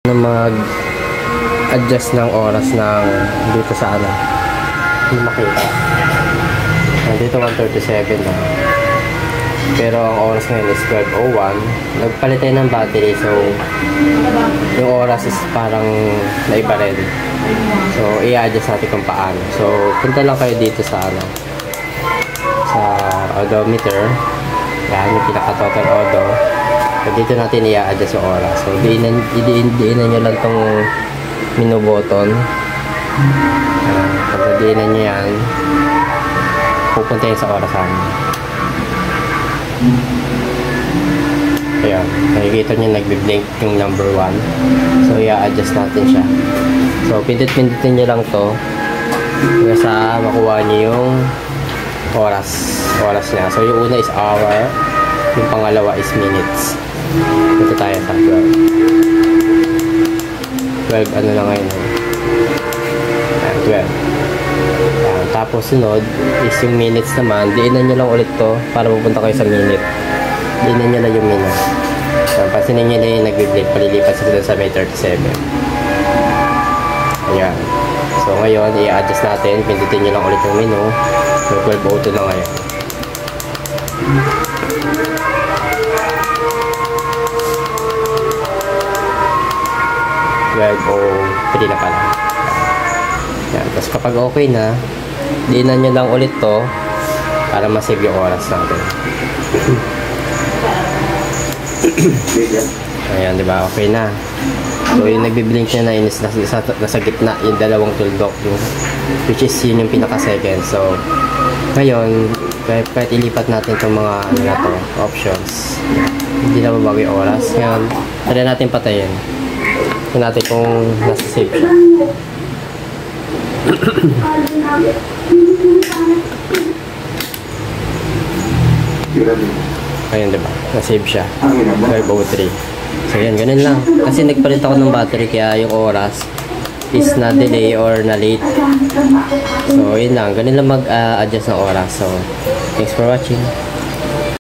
na mag-adjust ng oras ng dito sa ano. Hindi makita. Dito 1:37 na. Pero ang oras ngayon is 12:01. Nagpalit tayo ng battery, so yung oras is parang naiba rin. So i-adjust natin kung paano. So punta lang kayo dito sa ano, sa odometer. Yan yung pinaka-total odo. So dito natin i-adjust yung oras. So diinan nyo lang tong menu button. Pag diinan nyo yan, pupunta yun sa orasan. Ayan, nakikita nyo nagbe-blink yung number 1. So i-adjust natin siya. So pindot-pindutin nyo lang to hanggang sa makuha nyo yung oras niya. So yung una is hour, yung pangalawa is minutes. Ito tayo sa 12 ano na ngayon, 12. Tapos sunod is yung minutes naman. Diinan nyo lang ulit to para pupunta kayo sa minute. Diinan nyo lang yung minute. Pansinin nyo na yung nag-blink, palilipat sila sa May 37. Ayan. So ngayon i-adjust natin. Pindutin nyo lang ulit yung menu. So 12:02 na ngayon. 12:03 na pala. Yan. Tapos kapag okay na, diinan nyo lang ulit to para masave yung oras natin. Ayan, diba? Okay na. So yung nagbiblink niya na is nasa gitna yung dalawang tuldok, which is yun yung pinaka-second. So ngayon, kahit ilipat natin itong mga ano na to, options, hindi na mabago yung oras. Ngayon, try natin patayin. Tignan natin kung nasa save siya. Ayun, diba? Na-save siya. 12:03. So yan, ganun lang. Kasi nagpalit ako ng battery kaya yung oras is na delay or na late. So yun lang, ganun lang mag-adjust ng oras. So thanks for watching.